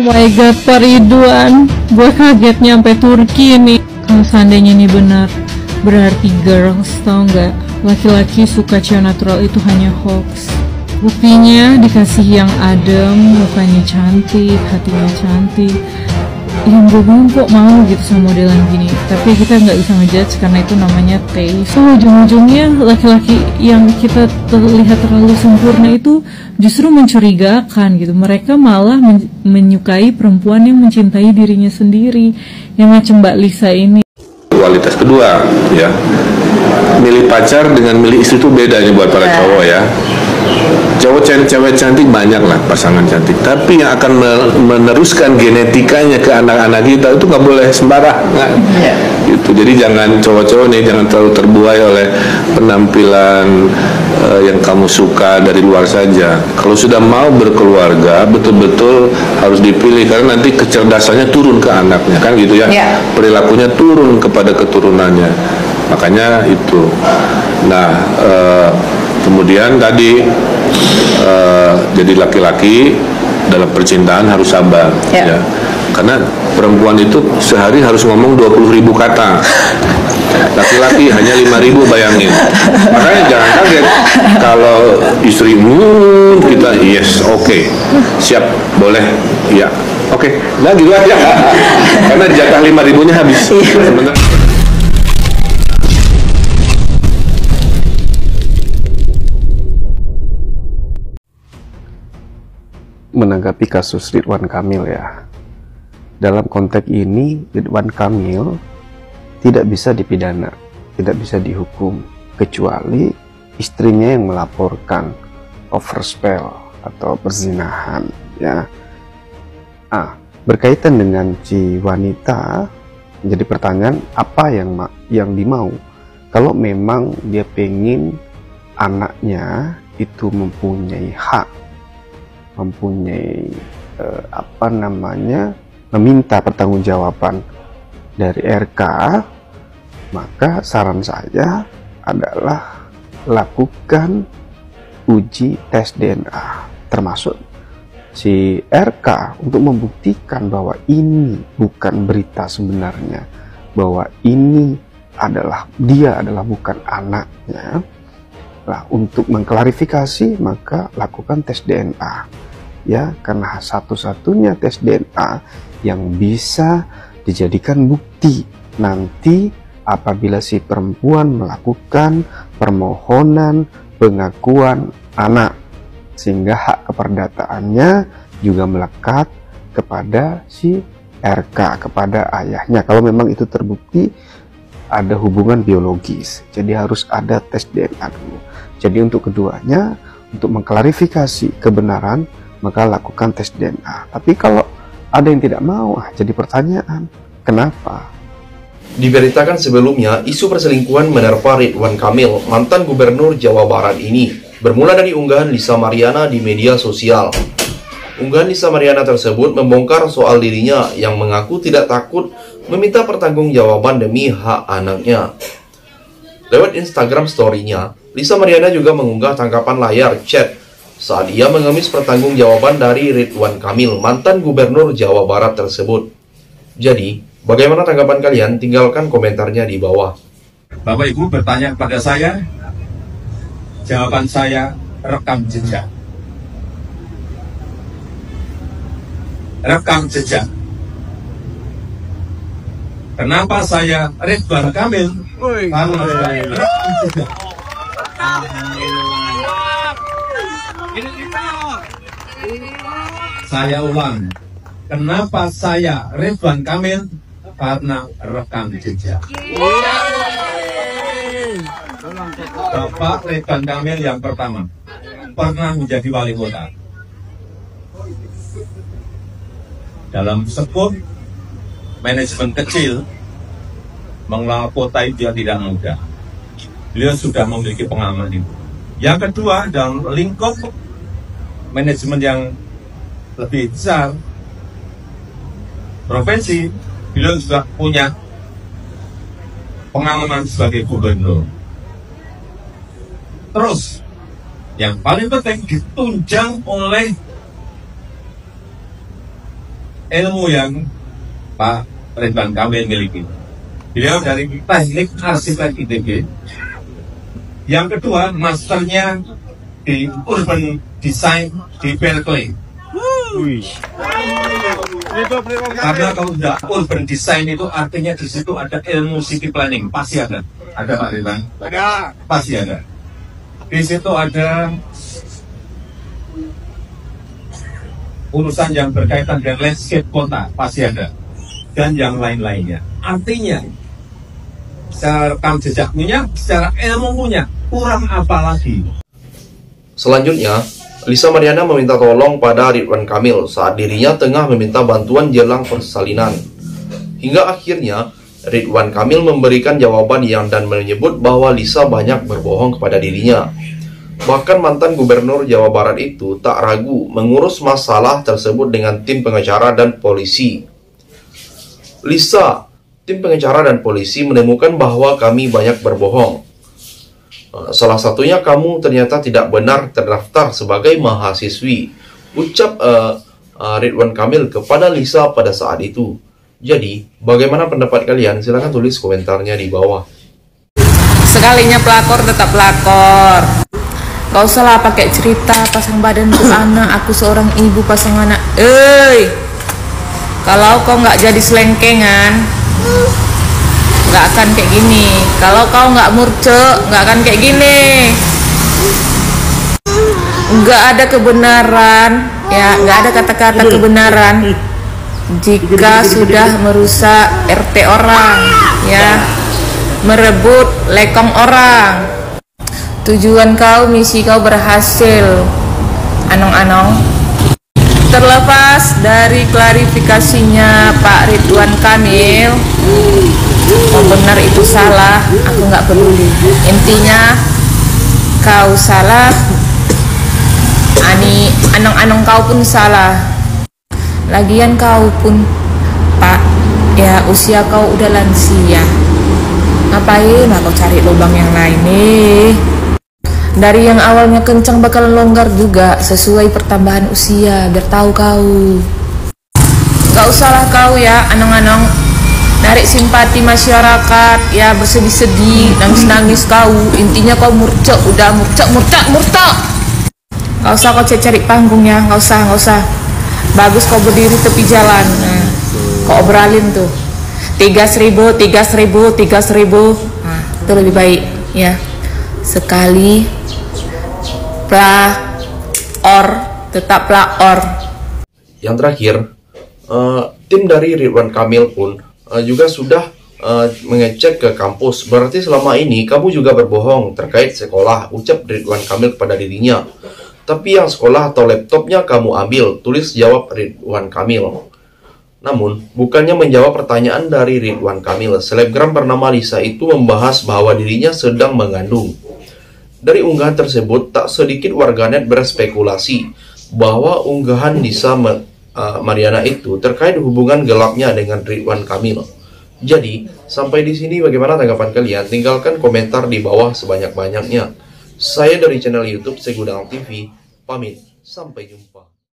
my god, Pak Ridwan, gue kagetnya sampai Turki nih. Kalau seandainya ini benar, berarti girls, tau nggak? Laki-laki suka cewek natural itu hanya hoax. Buktinya dikasih yang adem, mukanya cantik, hatinya cantik. Yang gue bilang kok mau gitu sama modelan gini. Tapi kita nggak bisa ngejudge karena itu namanya taste. So ujung-ujungnya laki-laki yang kita terlihat terlalu sempurna itu justru mencurigakan gitu. Mereka malah menyukai perempuan yang mencintai dirinya sendiri. Yang macam Mbak Lisa ini. Kualitas kedua ya, milih pacar dengan milih istri itu bedanya buat para cowok ya. Cewek cantik banyak lah, pasangan cantik, tapi yang akan meneruskan genetikanya ke anak-anak kita itu nggak boleh sembarangan gitu. Jadi jangan cowok-cowok nih, jangan terlalu terbuai oleh penampilan yang kamu suka dari luar saja. Kalau sudah mau berkeluarga, betul-betul harus dipilih, karena nanti kecerdasannya turun ke anaknya kan gitu ya, perilakunya turun kepada keturunannya. Makanya itu. Nah, kemudian tadi jadi laki-laki dalam percintaan harus sabar ya. Karena perempuan itu sehari harus ngomong 20.000 kata, laki-laki hanya 5.000, bayangin. Makanya jangan kaget kalau istrimu kita yes, oke, siap, boleh, ya, oke. Nah gitu aja, karena jatah 5.000-nya habis. Menanggapi kasus Ridwan Kamil ya, dalam konteks ini Ridwan Kamil tidak bisa dipidana, tidak bisa dihukum, kecuali istrinya yang melaporkan overspell atau perzinahan ya. Berkaitan dengan si wanita, jadi pertanyaan apa yang dimau. Kalau memang dia pengen anaknya itu mempunyai hak, mempunyai meminta pertanggungjawaban dari RK, maka saran saya adalah lakukan uji tes DNA, termasuk si RK, untuk membuktikan bahwa ini bukan berita sebenarnya, bahwa dia adalah bukan anaknya. Nah, untuk mengklarifikasi maka lakukan tes DNA ya, karena satu-satunya tes DNA yang bisa dijadikan bukti nanti apabila si perempuan melakukan permohonan pengakuan anak, sehingga hak keperdataannya juga melekat kepada si RK, kepada ayahnya, kalau memang itu terbukti ada hubungan biologis. Jadi harus ada tes DNA dulu. Jadi untuk keduanya, untuk mengklarifikasi kebenaran, maka lakukan tes DNA. Tapi kalau ada yang tidak mau, jadi pertanyaan, kenapa? Diberitakan sebelumnya, isu perselingkuhan menerpa Ridwan Kamil, mantan gubernur Jawa Barat ini, bermula dari unggahan Lisa Mariana di media sosial. Unggahan Lisa Mariana tersebut membongkar soal dirinya yang mengaku tidak takut meminta pertanggungjawaban demi hak anaknya. Lewat Instagram story-nya, Lisa Mariana juga mengunggah tangkapan layar chat saat ia mengemis pertanggungjawaban dari Ridwan Kamil, mantan gubernur Jawa Barat tersebut. Jadi, bagaimana tanggapan kalian? Tinggalkan komentarnya di bawah. Bapak Ibu bertanya kepada saya, jawaban saya rekam jejak. Rekam jejak. Kenapa saya Ridwan Kamil? Karena saya rekam jejak. Saya ulang, kenapa saya Ridwan Kamil? Karena rekam jejak. Bapak Ridwan Kamil yang pertama pernah menjadi wali kota. Dalam sebuah manajemen kecil, mengelola kota itu dia tidak mudah. Beliau sudah memiliki pengalaman itu. Yang kedua, dalam lingkup manajemen yang lebih besar, provinsi, beliau juga punya pengalaman sebagai gubernur. Terus, yang paling penting ditunjang oleh ilmu yang Pak Ridwan Kamil miliki. Beliau dari teknik arsitek ITB. Yang kedua, masternya di urban design di Berkeley. Karena kalau sudah urban design itu artinya di situ ada ilmu city planning, pasti ada. Ada Pak Ridwan? Ada. Pasti ada. Di situ ada urusan yang berkaitan dengan landscape kota, pasti ada. Dan yang lain-lainnya. Artinya, secara rekam jejak punya, secara ilmu punya, kurang apa lagi? Selanjutnya, Lisa Mariana meminta tolong pada Ridwan Kamil saat dirinya tengah meminta bantuan jelang persalinan. Hingga akhirnya, Ridwan Kamil memberikan jawaban yang dan menyebut bahwa Lisa banyak berbohong kepada dirinya. Bahkan mantan gubernur Jawa Barat itu tak ragu mengurus masalah tersebut dengan tim pengacara dan polisi. Lisa, tim pengacara dan polisi menemukan bahwa kami banyak berbohong. Salah satunya kamu ternyata tidak benar terdaftar sebagai mahasiswi, ucap Ridwan Kamil kepada Lisa pada saat itu. Jadi, bagaimana pendapat kalian? Silahkan tulis komentarnya di bawah. Sekalinya pelakor tetap pelakor. Gak usah lah pakai cerita pasang badan untuk anak, aku seorang ibu pasang anak. Kalau kau nggak jadi selengkengan, nggak akan kayak gini. Kalau kau nggak murce, nggak akan kayak gini. Nggak ada kebenaran, ya nggak ada kata-kata kebenaran jika sudah merusak RT orang, ya merebut lekong orang. Tujuan kau, misi kau berhasil, anong-anong. Terlepas dari klarifikasinya Pak Ridwan Kamil, mau benar itu salah, aku nggak peduli. Intinya kau salah, anong-anong kau pun salah. Lagian kau pun Pak, ya usia kau udah lansia. Ngapain aku cari lubang yang lain nih? Dari yang awalnya kencang bakal longgar juga sesuai pertambahan usia, biar tahu kau. Gak usahlah kau ya anong-anong narik simpati masyarakat, ya bersedih-sedih, nangis-nangis kau. Intinya kau murcek, udah murcek. Gak usah kau cari panggung ya, gak usah. Bagus kau berdiri tepi jalan, nah, kau obralin tuh 3.000, nah, itu lebih baik ya. Sekali tetaplah or. Yang terakhir, tim dari Ridwan Kamil pun juga sudah mengecek ke kampus. Berarti selama ini kamu juga berbohong terkait sekolah, ucap Ridwan Kamil kepada dirinya. Tapi yang sekolah atau laptopnya kamu ambil, tulis jawab Ridwan Kamil. Namun, bukannya menjawab pertanyaan dari Ridwan Kamil, selebgram bernama Lisa itu membahas bahwa dirinya sedang mengandung. Dari unggahan tersebut, tak sedikit warganet berspekulasi bahwa unggahan Lisa Mariana itu terkait hubungan gelapnya dengan Ridwan Kamil. Jadi, sampai di sini bagaimana tanggapan kalian? Tinggalkan komentar di bawah sebanyak-banyaknya. Saya dari channel YouTube Segudang TV, pamit. Sampai jumpa.